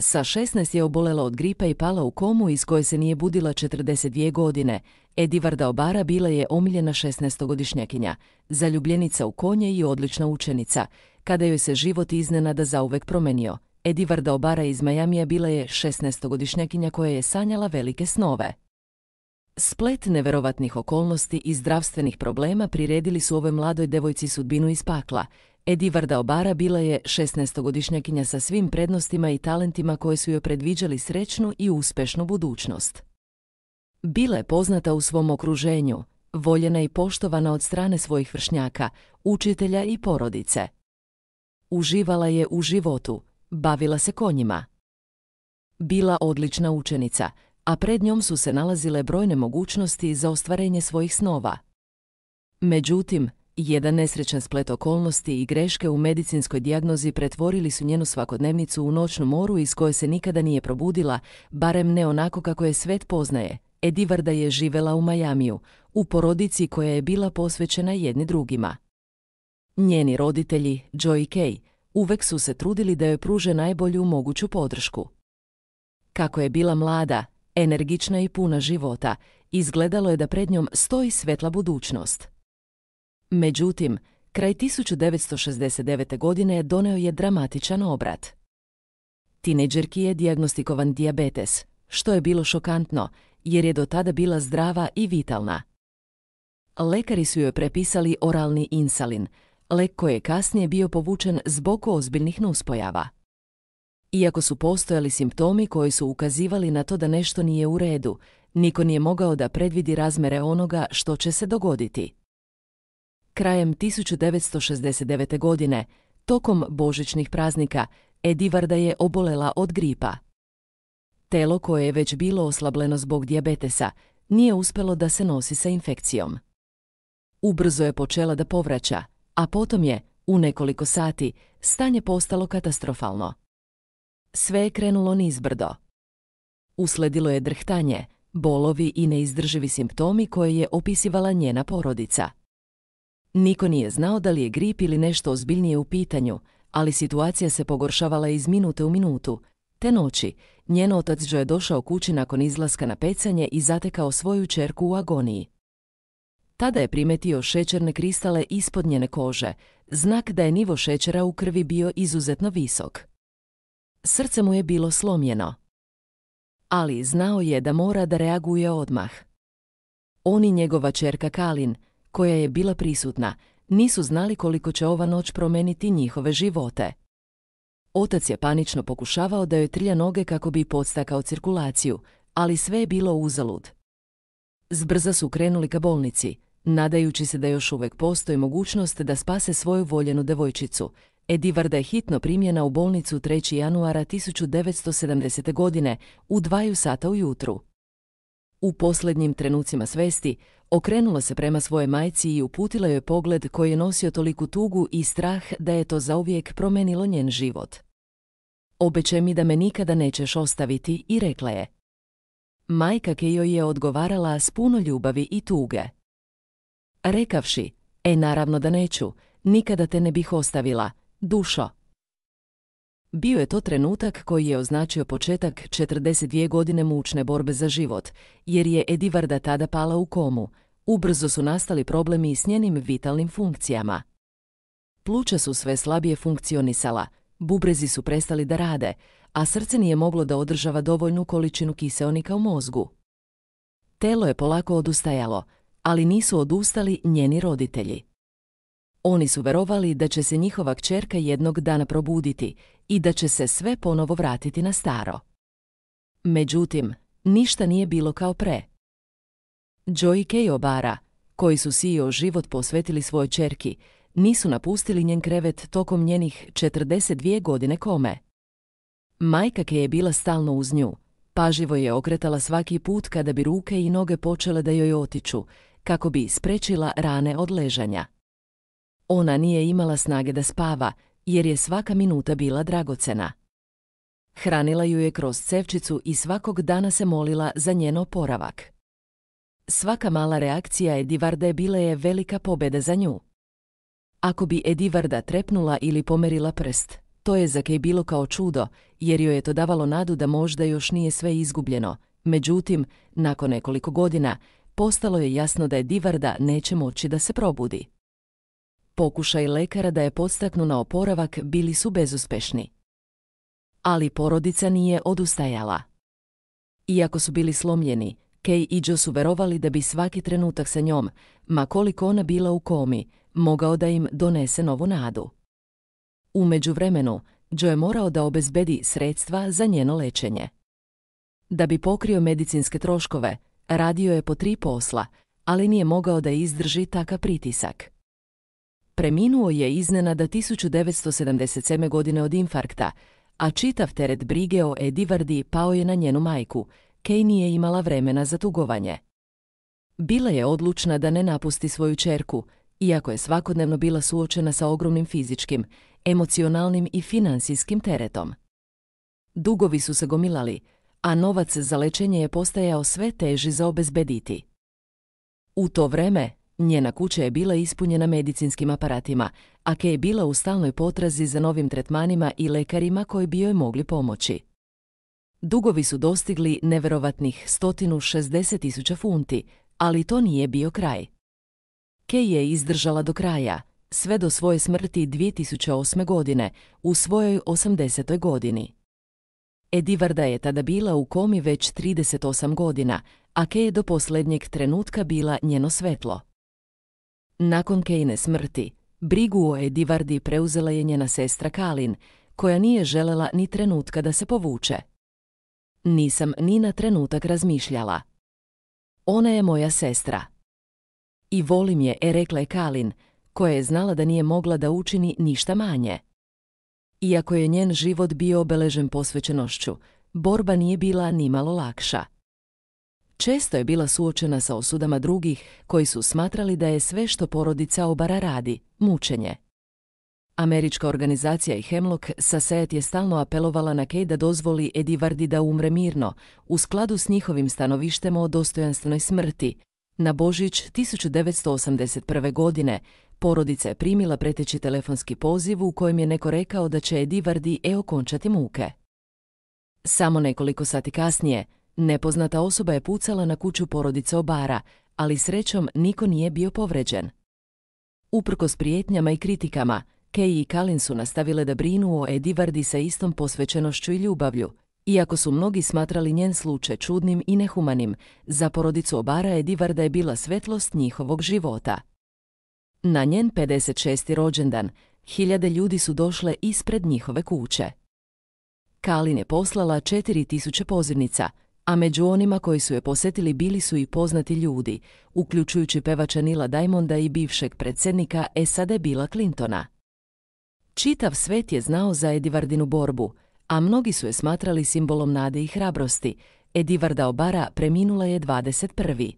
Sa 16 je obolela od gripa i pala u komu iz koje se nije budila 42 godine. Edivarda Obara bila je omiljena 16-godišnjakinja, zaljubljenica u konje i odlična učenica. Kada joj se život iznenada zauvek promenio, Edivarda Obara iz Majamija bila je 16-godišnjakinja koja je sanjala velike snove. Splet neverovatnih okolnosti i zdravstvenih problema priredili su ovoj mladoj devojci sudbinu iz pakla. Edivarda Obara bila je 16-godišnjakinja sa svim prednostima i talentima koje su joj predviđali srećnu i uspešnu budućnost. Bila je poznata u svom okruženju, voljena i poštovana od strane svojih vršnjaka, učitelja i porodice. Uživala je u životu, bavila se konjima. Bila odlična učenica, a pred njom su se nalazile brojne mogućnosti za ostvarenje svojih snova. Međutim, jedan nesrećan splet okolnosti i greške u medicinskoj dijagnozi pretvorili su njenu svakodnevnicu u noćnu moru iz koje se nikada nije probudila, barem ne onako kako je svet poznaje. Edivarda je živela u Majamiju, u porodici koja je bila posvećena jedni drugima. Njeni roditelji, Joe i Kay, uvek su se trudili da joj pruže najbolju moguću podršku. Kako je bila mlada, energična i puna života, izgledalo je da pred njom stoji svetla budućnost. Međutim, kraj 1969. godine doneo je dramatičan obrat. Tinejdžerki je dijagnostikovan dijabetes, što je bilo šokantno, jer je do tada bila zdrava i vitalna. Lekari su joj prepisali oralni insulin, lek koji je kasnije bio povučen zbog ozbiljnih nuspojava. Iako su postojali simptomi koji su ukazivali na to da nešto nije u redu, niko nije mogao da predvidi razmere onoga što će se dogoditi. Krajem 1969. godine, tokom božićnih praznika, Edivarda je obolela od gripa. Telo koje je već bilo oslabljeno zbog dijabetesa nije uspelo da se nosi sa infekcijom. Ubrzo je počela da povraća, a potom je, u nekoliko sati, stanje postalo katastrofalno. Sve je krenulo nizbrdo. Usledilo je drhtanje, bolovi i neizdrživi simptomi koje je opisivala njena porodica. Niko nije znao da li je grip ili nešto ozbiljnije u pitanju, ali situacija se pogoršavala iz minute u minutu. Te noći, njen otac Joe je došao kući nakon izlaska na pecanje i zatekao svoju ćerku u agoniji. Tada je primetio šećerne kristale ispod njene kože, znak da je nivo šećera u krvi bio izuzetno visok. Srce mu je bilo slomljeno. Ali znao je da mora da reaguje odmah. On i njegova ćerka Kalin, koja je bila prisutna, nisu znali koliko će ova noć promeniti njihove živote. Otac je panično pokušavao da joj trlja noge kako bi podstakao cirkulaciju, ali sve je bilo uzalud. Zbrza su krenuli ka bolnici, nadajući se da još uvek postoji mogućnost da spase svoju voljenu devojčicu. Edivarda je hitno primljena u bolnicu 3. januara 1970. godine u 2 sata ujutru. U posljednjim trenucima svesti okrenula se prema svojoj majci i uputila joj pogled koji je nosio toliku tugu i strah da je to zauvijek promenilo njen život. Obećaj mi da me nikada nećeš ostaviti, i rekla je. Majka joj je odgovarala s puno ljubavi i tuge. Rekavši, naravno da neću, nikada te ne bih ostavila, dušo. Bio je to trenutak koji je označio početak 42 godine mučne borbe za život, jer je Edivarda tada pala u komu. Ubrzo su nastali problemi s njenim vitalnim funkcijama. Pluća su sve slabije funkcionisala, bubrezi su prestali da rade, a srce nije moglo da održava dovoljnu količinu kiseonika u mozgu. Telo je polako odustajalo, ali nisu odustali njeni roditelji. Oni su verovali da će se njihova kćerka jednog dana probuditi i da će se sve ponovo vratiti na staro. Međutim, ništa nije bilo kao pre. Joe i Kay Obara, koji su CEO život posvetili svojoj ćerki, nisu napustili njen krevet tokom njenih 42 godine kome. Majka Kay je bila stalno uz nju, pažljivo je okretala svaki put kada bi ruke i noge počele da joj otiču, kako bi sprečila rane od ležanja. Ona nije imala snage da spava, jer je svaka minuta bila dragocena. Hranila ju je kroz cevčicu i svakog dana se molila za njen oporavak. Svaka mala reakcija Edivarde bila je velika pobjeda za nju. Ako bi Edivarda trepnula ili pomerila prst, To je za Kay bilo kao čudo, jer joj je to davalo nadu da možda još nije sve izgubljeno. Međutim, nakon nekoliko godina, postalo je jasno da Edivarda neće moći da se probudi. Pokušaj lekara da je podstaknu na oporavak bili su bezuspešni. Ali porodica nije odustajala. Iako su bili slomljeni, Kay i Joe su verovali da bi svaki trenutak sa njom, ma koliko ona bila u komi, mogao da im donese novu nadu. U međuvremenu, Joe je morao da obezbedi sredstva za njeno lečenje. Da bi pokrio medicinske troškove, radio je po 3 posla, ali nije mogao da izdrži takav pritisak. Preminuo je iznenada 1977. godine od infarkta, a čitav teret brige o Edivardi pao je na njenu majku. Kay nije imala vremena za tugovanje. Bila je odlučna da ne napusti svoju ćerku, iako je svakodnevno bila suočena sa ogromnim fizičkim, emocionalnim i finansijskim teretom. Dugovi su se gomilali, a novac za lečenje je postajao sve teži za obezbediti. U to vreme, njena kuća je bila ispunjena medicinskim aparatima, a Kay je bila u stalnoj potrazi za novim tretmanima i lekarima koji bi joj mogli pomoći. Dugovi su dostigli neverovatnih 160.000 funti, ali to nije bio kraj. Kay je izdržala do kraja, sve do svoje smrti 2008. godine, u svojoj 80. godini. Edivarda je tada bila u komi već 38 godina, a Kay je do posljednjeg trenutka bila njeno svetlo. Nakon Kayne smrti, brigu o Edivardi preuzela je njena sestra Kalin, koja nije želela ni trenutka da se povuče. Nisam ni na trenutak razmišljala. Ona je moja sestra. I volim je, rekla je Kalin, koja je znala da nije mogla da učini ništa manje. Iako je njen život bio obeležen posvećenošću, borba nije bila nimalo lakša. Često je bila suočena sa osudama drugih koji su smatrali da je sve što porodica Obara radi, mučenje. Američka organizacija i Hemlock Society je stalno apelovala na Kay da dozvoli Edivardi da umre mirno, u skladu s njihovim stanovištem o dostojanstvenoj smrti. Na Božić 1981. godine porodica je primila preteći telefonski poziv u kojem je neko rekao da će Edivardi okončati muke. Samo nekoliko sati kasnije, nepoznata osoba je pucala na kuću porodice Obara, ali srećom niko nije bio povređen. Uprkos prijetnjama i kritikama, Kay i Kalin su nastavile da brinu o Edivardi sa istom posvećenošću i ljubavlju. Iako su mnogi smatrali njen slučaj čudnim i nehumanim, za porodicu Obara Edivarda je bila svetlost njihovog života. Na njen 56. rođendan, hiljade ljudi su došle ispred njihove kuće. Kalin je poslala 4000 pozivnica, a među onima koji su je posetili bili su i poznati ljudi, uključujući pevača Neila Diamonda i bivšeg predsjednika SAD Billa Clintona. Čitav svet je znao za Edivardinu borbu, a mnogi su je smatrali simbolom nade i hrabrosti. Edivarda Obara preminula je 21.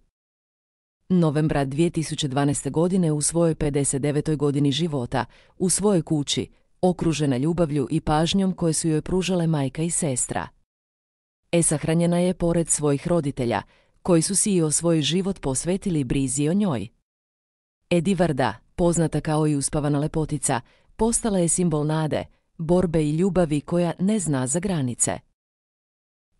novembra 2012. godine u svojoj 59. godini života, u svojoj kući, okružena ljubavlju i pažnjom koje su joj pružale majka i sestra. Sahranjena je pored svojih roditelja, koji su si o svoj život posvetili brizi o njoj. Edivarda, poznata kao i uspavana lepotica, postala je simbol nade, borbe i ljubavi koja ne zna za granice.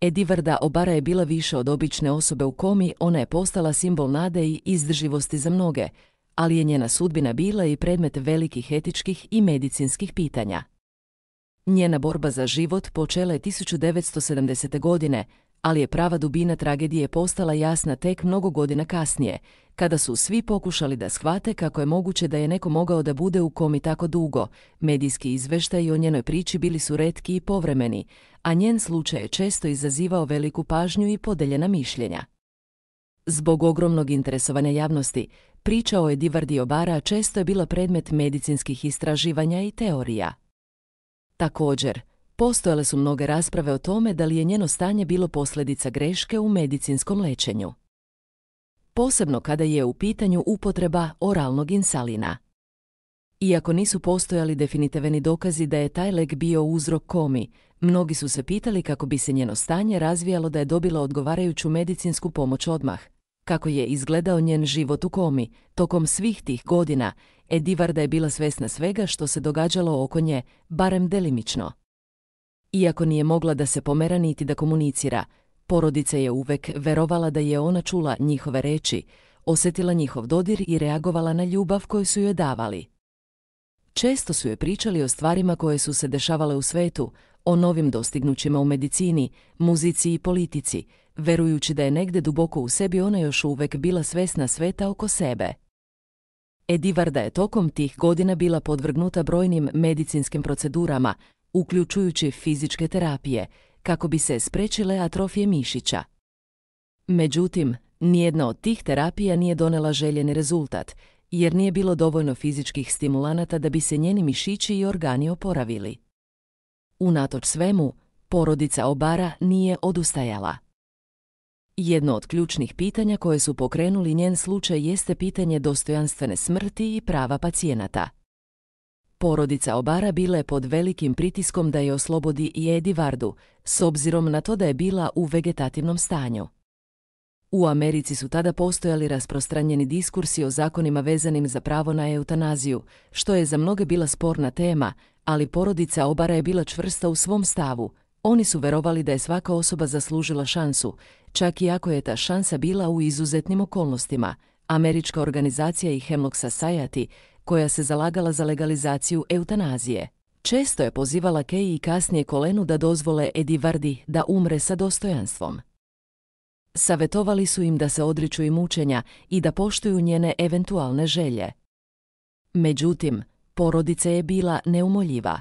Edivarda Obara je bila više od obične osobe u komi, ona je postala simbol nade i izdrživosti za mnoge, ali je njena sudbina bila i predmet velikih etičkih i medicinskih pitanja. Njena borba za život počela je 1970. godine, ali je prava dubina tragedije postala jasna tek mnogo godina kasnije, kada su svi pokušali da shvate kako je moguće da je neko mogao da bude u komi tako dugo. Medijski izveštaji o njenoj priči bili su retki i povremeni, a njen slučaj je često izazivao veliku pažnju i podeljena mišljenja. Zbog ogromnog interesovanja javnosti, priča o Edivardi Obara često je bila predmet medicinskih istraživanja i teorija. Također, postojale su mnoge rasprave o tome da li je njeno stanje bilo posljedica greške u medicinskom lečenju. Posebno kada je u pitanju upotreba oralnog insalina. Iako nisu postojali definitivni dokazi da je taj lek bio uzrok komi, mnogi su se pitali kako bi se njeno stanje razvijalo da je dobila odgovarajuću medicinsku pomoć odmah. Kako je izgledao njen život u komi, tokom svih tih godina, Edivarda je bila svjesna svega što se događalo oko nje, barem delimično. Iako nije mogla da se pomera niti da komunicira, porodica je uvek verovala da je ona čula njihove reči, osjetila njihov dodir i reagovala na ljubav koju su joj davali. Često su joj pričali o stvarima koje su se dešavale u svetu, o novim dostignućima u medicini, muzici i politici, verujući da je negde duboko u sebi ona još uvek bila svesna sveta oko sebe. Edivarda je tokom tih godina bila podvrgnuta brojnim medicinskim procedurama, uključujući fizičke terapije, kako bi se sprečile atrofije mišića. Međutim, nijedna od tih terapija nije donela željeni rezultat, jer nije bilo dovoljno fizičkih stimulanata da bi se njeni mišići i organi oporavili. Unatoč svemu, porodica Obara nije odustajala. Jedno od ključnih pitanja koje su pokrenuli njen slučaj jeste pitanje dostojanstvene smrti i prava pacijenata. Porodica Obara bila je pod velikim pritiskom da je oslobodi i Edivardu, s obzirom na to da je bila u vegetativnom stanju. U Americi su tada postojali rasprostranjeni diskursi o zakonima vezanim za pravo na eutanaziju, što je za mnoge bila sporna tema, ali porodica Obara je bila čvrsta u svom stavu. Oni su verovali da je svaka osoba zaslužila šansu, čak i ako je ta šansa bila u izuzetnim okolnostima. Američka organizacija i Hemlock Society, koja se zalagala za legalizaciju eutanazije, često je pozivala Kay i kasnije Colenu da dozvole Edivardi da umre sa dostojanstvom. Savetovali su im da se odriču i mučenja i da poštuju njene eventualne želje. Međutim, porodica je bila neumoljiva.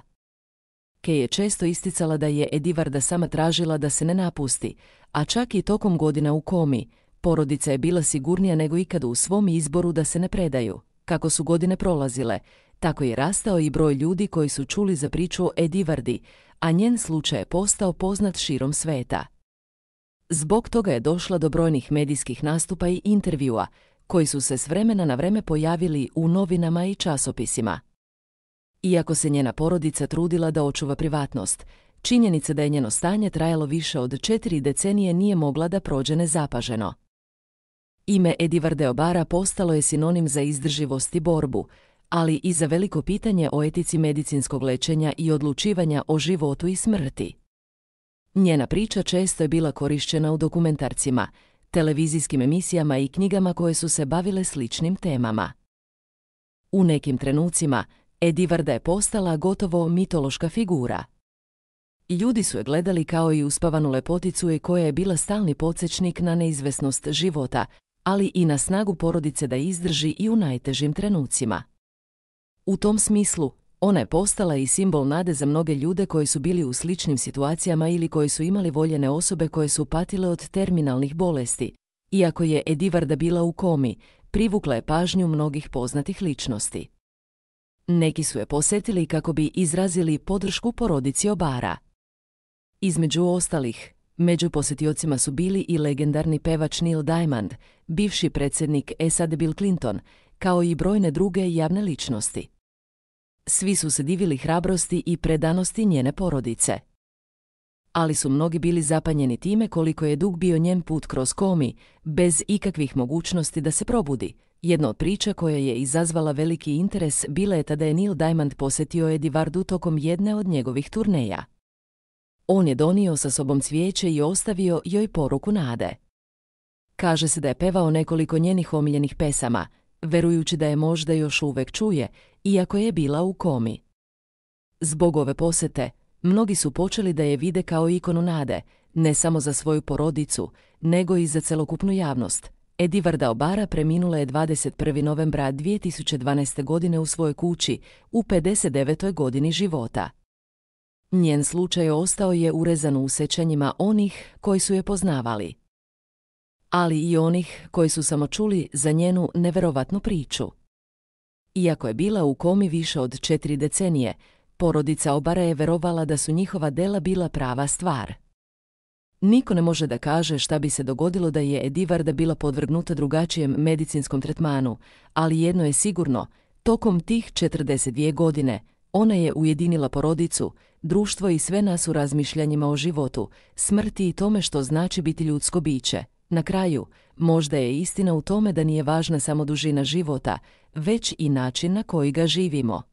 Kay je često isticala da je Edivarda sama tražila da se ne napusti, a čak i tokom godina u komi, porodica je bila sigurnija nego ikad u svom izboru da se ne predaju. Kako su godine prolazile, tako je rastao i broj ljudi koji su čuli za priču o Edivardi, a njen slučaj je postao poznat širom sveta. Zbog toga je došla do brojnih medijskih nastupa i intervjua, koji su se s vremena na vreme pojavili u novinama i časopisima. Iako se njena porodica trudila da očuva privatnost, činjenica da je njeno stanje trajalo više od 4 decenije nije mogla da prođe nezapaženo. Ime Edivarde Obara postalo je sinonim za izdrživost i borbu, ali i za veliko pitanje o etici medicinskog lečenja i odlučivanja o životu i smrti. Njena priča često je bila korišćena u dokumentarcima, televizijskim emisijama i knjigama koje su se bavile sličnim temama. U nekim trenucima, Edivarda je postala gotovo mitološka figura. Ljudi su je gledali kao i uspavanu lepoticu i koja je bila stalni podsjećnik na neizvesnost života, ali i na snagu porodice da izdrži i u najtežim trenucima. U tom smislu, ona je postala i simbol nade za mnoge ljude koji su bili u sličnim situacijama ili koji su imali voljene osobe koje su patile od terminalnih bolesti. Iako je Edivarda bila u komi, privukla je pažnju mnogih poznatih ličnosti. Neki su je posjetili kako bi izrazili podršku porodici Obara. Između ostalih, među posjetiocima su bili i legendarni pevač Neil Diamond, bivši predsjednik SAD Bill Clinton, kao i brojne druge javne ličnosti. Svi su se divili hrabrosti i predanosti njene porodice. Ali su mnogi bili zapanjeni time koliko je dug bio njen put kroz komi, bez ikakvih mogućnosti da se probudi. Jedna od priča koja je izazvala veliki interes bila je tada je Neil Diamond posjetio Edivardu tokom jedne od njegovih turneja. On je donio sa sobom cvijeće i ostavio joj poruku nade. Kaže se da je pevao nekoliko njenih omiljenih pesama, verujući da je možda još uvek čuje, iako je bila u komi. Zbog ove posjete, mnogi su počeli da je vide kao ikonu nade, ne samo za svoju porodicu, nego i za celokupnu javnost. Edivarda Obara preminula je 21. novembra 2012. godine u svojoj kući, u 59. godini života. Njen slučaj ostao je urezan u sećanjima onih koji su je poznavali, ali i onih koji su samo čuli za njenu neverovatnu priču. Iako je bila u komi više od 4 decenije, porodica Obara je verovala da su njihova dela bila prava stvar. Niko ne može da kaže šta bi se dogodilo da je Edivarda bila podvrgnuta drugačijem medicinskom tretmanu, ali jedno je sigurno, tokom tih 42 godine ona je ujedinila porodicu, društvo i sve nas u razmišljanjima o životu, smrti i tome što znači biti ljudsko biće. Na kraju, možda je istina u tome da nije važna samo dužina života, već i način na koji ga živimo.